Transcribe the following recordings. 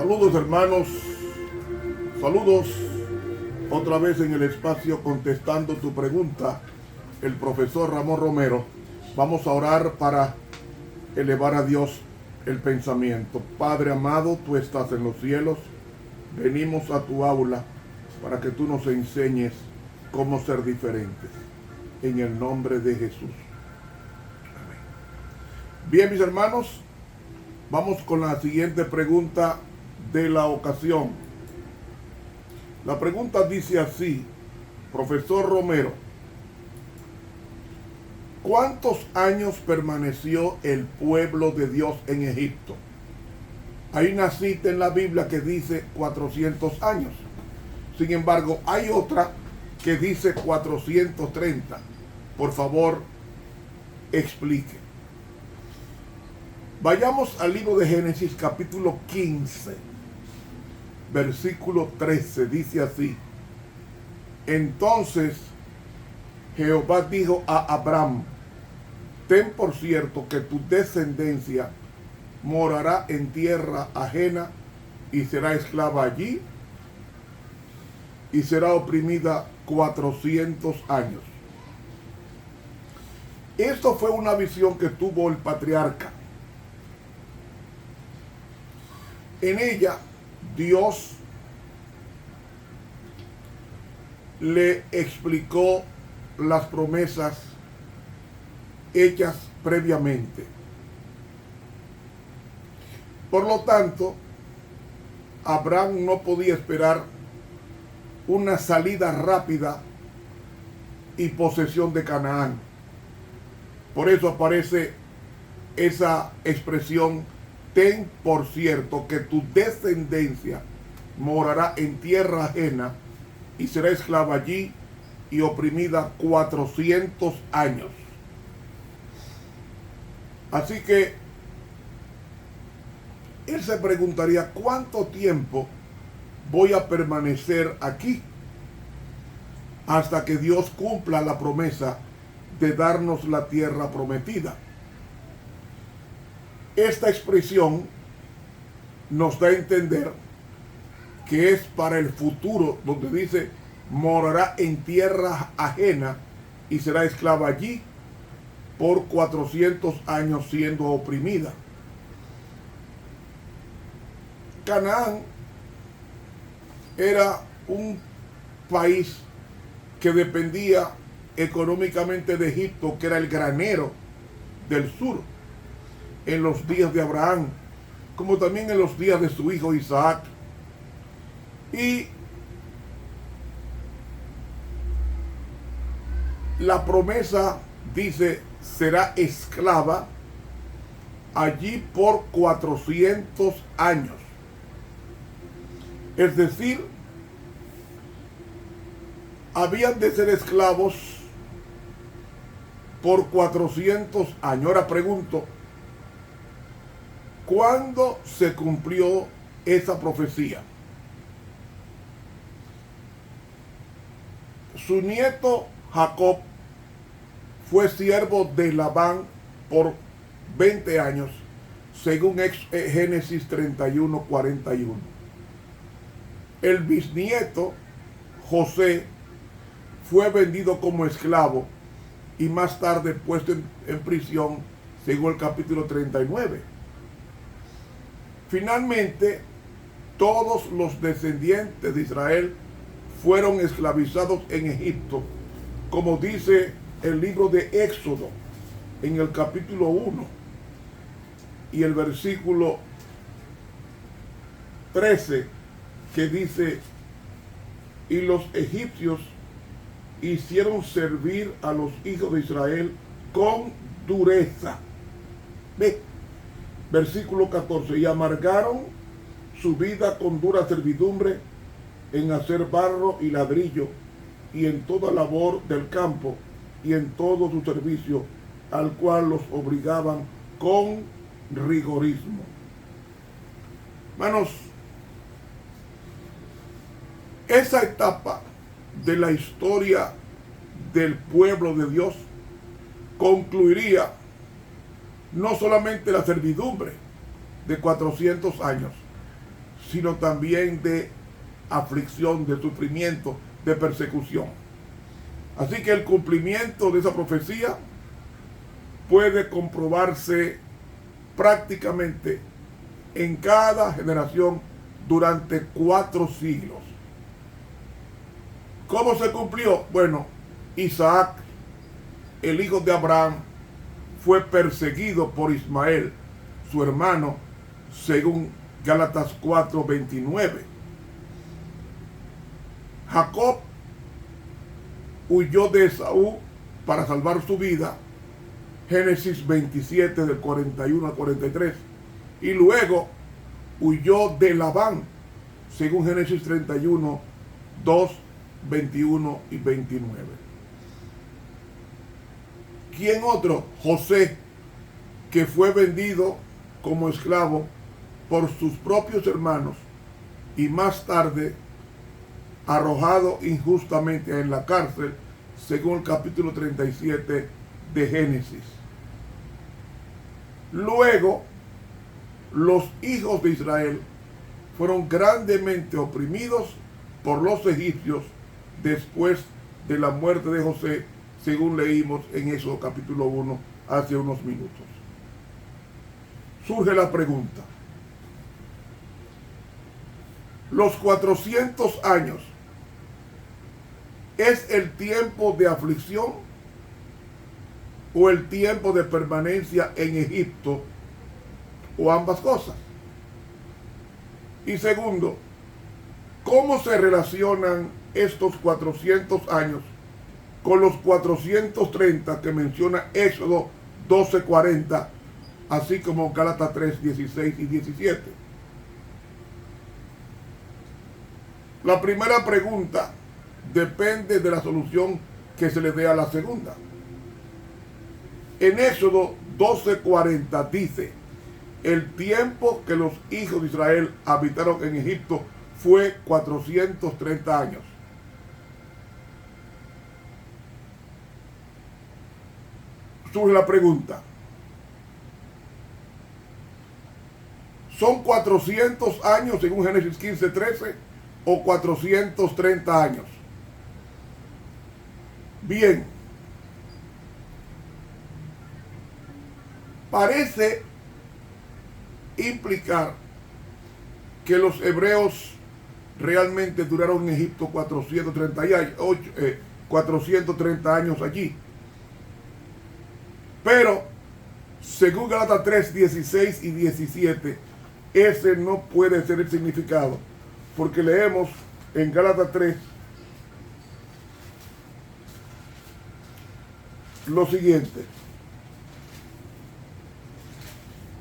Saludos hermanos, saludos otra vez en el espacio contestando tu pregunta, el profesor Ramón Romero. Vamos a orar para elevar a Dios el pensamiento. Padre amado, tú estás en los cielos, venimos a tu aula para que tú nos enseñes cómo ser diferentes, en el nombre de Jesús. Amén. Bien, mis hermanos, vamos con la siguiente pregunta de la ocasión. La pregunta dice así: profesor Romero, ¿cuántos años permaneció el pueblo de Dios en Egipto? Hay una cita en la Biblia que dice 400 años. Sin embargo, hay otra que dice 430. Por favor, explique. Vayamos al libro de Génesis, capítulo 15, versículo 13. Dice así: entonces Jehová dijo a Abraham: ten por cierto que tu descendencia morará en tierra ajena y será esclava allí y será oprimida 400 años. Esto fue una visión que tuvo el patriarca. En ella, Dios le explicó las promesas hechas previamente. Por lo tanto, Abraham no podía esperar una salida rápida y posesión de Canaán. Por eso aparece esa expresión: ten por cierto que tu descendencia morará en tierra ajena y será esclava allí y oprimida 400 años. Así que él se preguntaría: ¿cuánto tiempo voy a permanecer aquí hasta que Dios cumpla la promesa de darnos la tierra prometida? Esta expresión nos da a entender que es para el futuro, donde dice morará en tierra ajena y será esclava allí por 400 años siendo oprimida. Canaán era un país que dependía económicamente de Egipto, que era el granero del sur, en los días de Abraham, como también en los días de su hijo Isaac. Y la promesa dice: será esclava allí por 400 años. Es decir, habían de ser esclavos por 400 años. Ahora pregunto, ¿cuándo se cumplió esa profecía? Su nieto Jacob fue siervo de Labán por 20 años, según Génesis 31:41. El bisnieto José fue vendido como esclavo y más tarde puesto en prisión, según el capítulo 39. Finalmente, todos los descendientes de Israel fueron esclavizados en Egipto, como dice el libro de Éxodo, en el capítulo 1 y el versículo 13, que dice: y los egipcios hicieron servir a los hijos de Israel con dureza. Ve, versículo 14, y amargaron su vida con dura servidumbre en hacer barro y ladrillo y en toda labor del campo y en todo su servicio, al cual los obligaban con rigorismo. Hermanos, esa etapa de la historia del pueblo de Dios concluiría no solamente la servidumbre de 400 años, sino también de aflicción, de sufrimiento, de persecución. Así que el cumplimiento de esa profecía puede comprobarse prácticamente en cada generación durante 4 siglos. ¿Cómo se cumplió? Bueno, Isaac, el hijo de Abraham, fue perseguido por Ismael, su hermano, según Gálatas 4:29. Jacob huyó de Esaú para salvar su vida, Génesis 27 del 41 al 43, y luego huyó de Labán, según Génesis 31, 2, 21 y 29. ¿Quién otro? José, que fue vendido como esclavo por sus propios hermanos y más tarde arrojado injustamente en la cárcel, según el capítulo 37 de Génesis. Luego, los hijos de Israel fueron grandemente oprimidos por los egipcios después de la muerte de José, según leímos en Éxodo capítulo 1 hace unos minutos. Surge la pregunta: ¿los 400 años es el tiempo de aflicción o el tiempo de permanencia en Egipto, o ambas cosas? Y segundo, ¿cómo se relacionan estos 400 años con los 430 que menciona Éxodo 12:40, así como Gálatas 3:16 y 17? La primera pregunta depende de la solución que se le dé a la segunda. En Éxodo 12:40 dice: el tiempo que los hijos de Israel habitaron en Egipto fue 430 años. Surge la pregunta: ¿son 400 años según Génesis 15:13 o 430 años? Bien, parece implicar que los hebreos realmente duraron en Egipto 430 años allí. Pero, según Gálatas 3:16 y 17, ese no puede ser el significado, porque leemos en Gálatas 3 lo siguiente: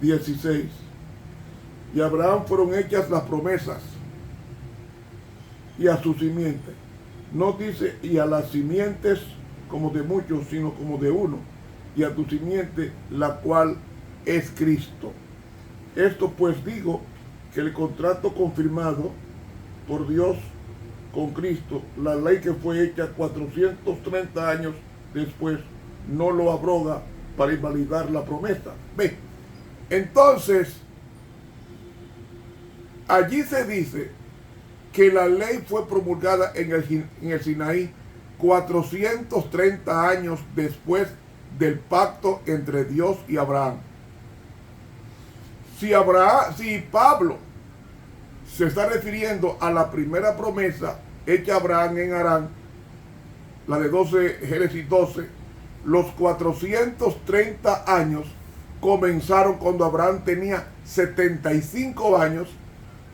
16. Y a Abraham fueron hechas las promesas, y a su simiente. No dice y a las simientes como de muchos, sino como de uno, y a tu simiente, la cual es Cristo. Esto pues digo, que el contrato confirmado por Dios con Cristo, la ley que fue hecha 430 años después, no lo abroga para invalidar la promesa. Ve, entonces, allí se dice que la ley fue promulgada en el Sinaí 430 años después del pacto entre Dios y Abraham. Si Pablo se está refiriendo a la primera promesa hecha a Abraham en Harán, la de Génesis 12, los 430 años comenzaron cuando Abraham tenía 75 años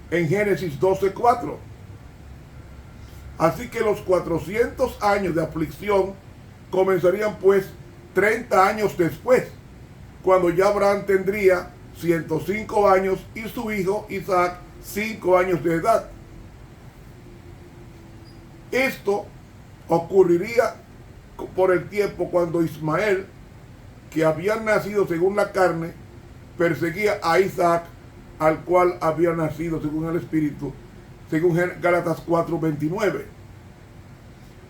en Génesis 12:4. Así que los 400 años de aflicción comenzarían pues 30 años después, cuando ya Abraham tendría 105 años y su hijo Isaac 5 años de edad. Esto ocurriría por el tiempo cuando Ismael, que había nacido según la carne, perseguía a Isaac, al cual había nacido según el Espíritu, según Gálatas 4:29.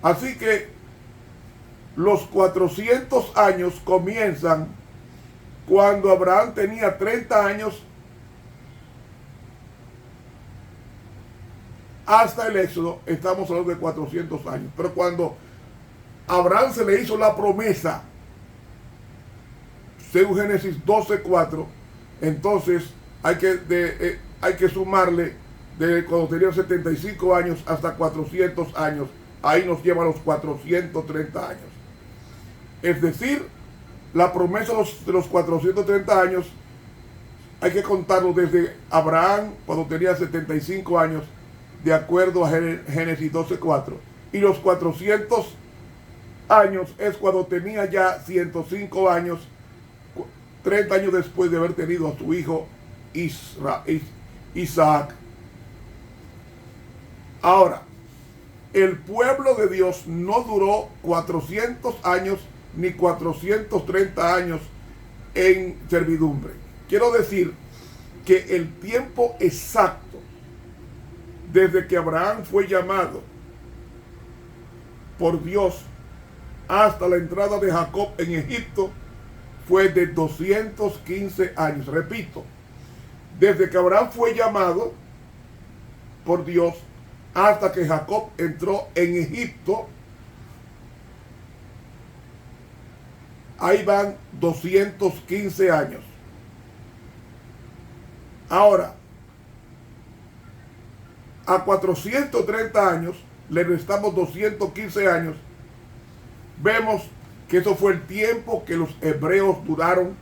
Así que los 400 años comienzan cuando Abraham tenía 30 años hasta el Éxodo, estamos hablando de 400 años. Pero cuando a Abraham se le hizo la promesa, según Génesis 12:4, entonces hay que sumarle de cuando tenía 75 años hasta 400 años. Ahí nos lleva a los 430 años. Es decir, la promesa de los 430 años hay que contarlo desde Abraham cuando tenía 75 años, de acuerdo a Génesis 12:4. Y los 400 años es cuando tenía ya 105 años, 30 años después de haber tenido a su hijo Isaac. Ahora, el pueblo de Dios no duró 400 años ni 430 años en servidumbre. Quiero decir que el tiempo exacto desde que Abraham fue llamado por Dios hasta la entrada de Jacob en Egipto fue de 215 años. Repito, desde que Abraham fue llamado por Dios hasta que Jacob entró en Egipto, ahí van 215 años. Ahora, a 430 años le restamos 215 años. Vemos que eso fue el tiempo que los hebreos duraron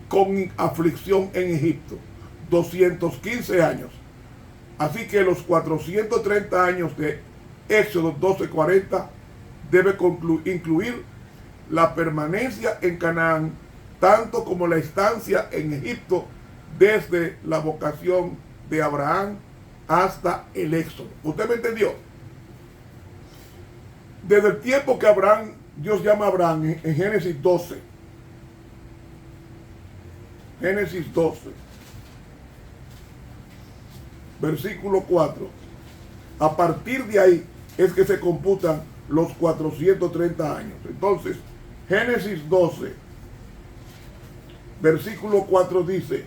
con aflicción en Egipto. 215 años. Así que los 430 años de Éxodo 12:40 debe incluir la permanencia en Canaán, tanto como la estancia en Egipto desde la vocación de Abraham hasta el Éxodo. ¿Usted me entendió? Desde el tiempo que Dios llama a Abraham en Génesis 12. Génesis 12. Versículo 4. A partir de ahí es que se computan los 430 años. Entonces, Génesis 12, versículo 4 dice: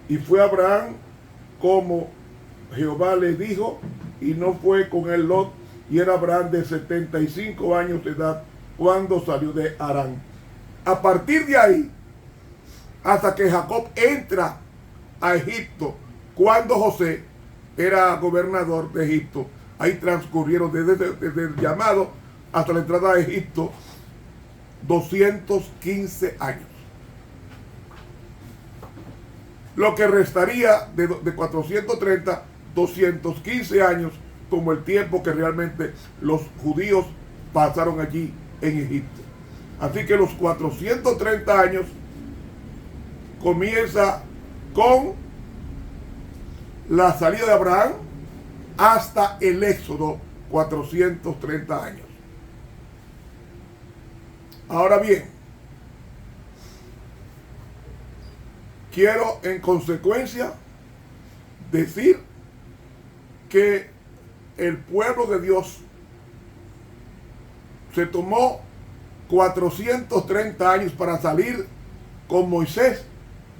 y fue Abraham como Jehová le dijo, y no fue con él Lot, y era Abraham de 75 años de edad cuando salió de Harán. A partir de ahí, hasta que Jacob entra a Egipto, cuando José era gobernador de Egipto, ahí transcurrieron desde el llamado hasta la entrada a Egipto 215 años. Lo que restaría de 430, 215 años como el tiempo que realmente los judíos pasaron allí en Egipto. Así que los 430 años comienza con la salida de Abraham hasta el Éxodo, 430 años. Ahora bien, quiero en consecuencia decir que el pueblo de Dios se tomó 430 años para salir con Moisés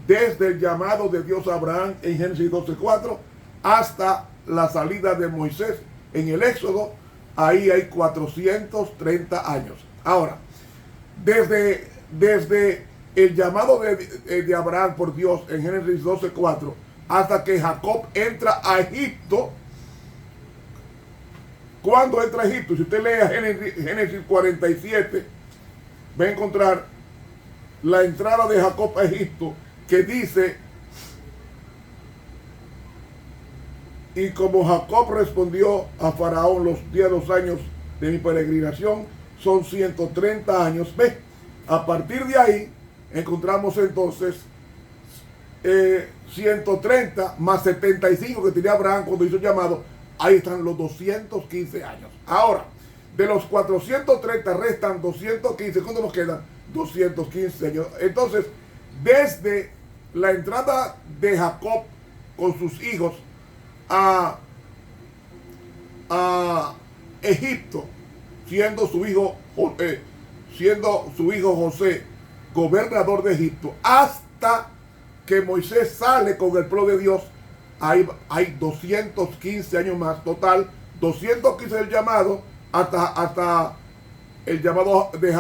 desde el llamado de Dios a Abraham en Génesis 12:4 hasta la salida de Moisés en el Éxodo. Ahí hay 430 años. Ahora, desde el llamado de Abraham por Dios en Génesis 12:4 hasta que Jacob entra a Egipto. ¿Cuándo entra a Egipto? Si usted lee Génesis 47, va a encontrar la entrada de Jacob a Egipto, que dice: y como Jacob respondió a Faraón, los días, los años de mi peregrinación son 130 años. Ve, a partir de ahí encontramos entonces 130 más 75 que tenía Abraham cuando hizo el llamado. Ahí están los 215 años. Ahora, de los 430 restan 215. ¿Cuánto nos quedan? 215 años. Entonces, desde la entrada de Jacob con sus hijos a Egipto, siendo su hijo José gobernador de Egipto, hasta que Moisés sale con el pueblo de Dios hay 215 años más. Total, 215 del llamado hasta el llamado de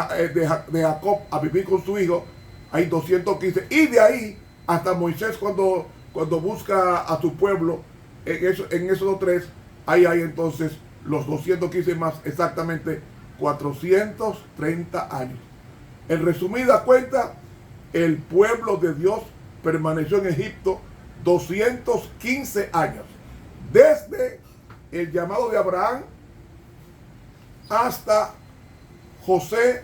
Jacob a vivir con su hijo. Hay 215. Y de ahí hasta Moisés cuando busca a su pueblo en esos 3, ahí hay entonces los 215 más, exactamente 430 años. En resumida cuenta, el pueblo de Dios permaneció en Egipto 215 años. Desde el llamado de Abraham hasta José,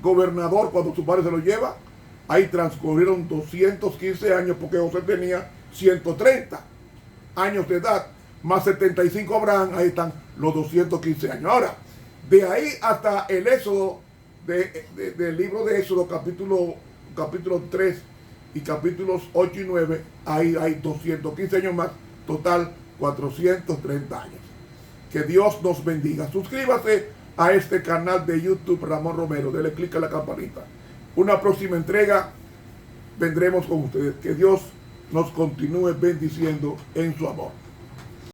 gobernador, cuando su padre se lo lleva, ahí transcurrieron 215 años, porque José tenía 130 años de edad, más 75 Abraham, ahí están los 215 años. Ahora, de ahí hasta el Éxodo, del libro de Éxodo, capítulo 3 y capítulos 8 y 9, ahí hay 215 años más, total 430 años. Que Dios nos bendiga. Suscríbase a este canal de YouTube Ramón Romero, dele clic a la campanita. Una próxima entrega vendremos con ustedes. Que Dios nos continúe bendiciendo en su amor.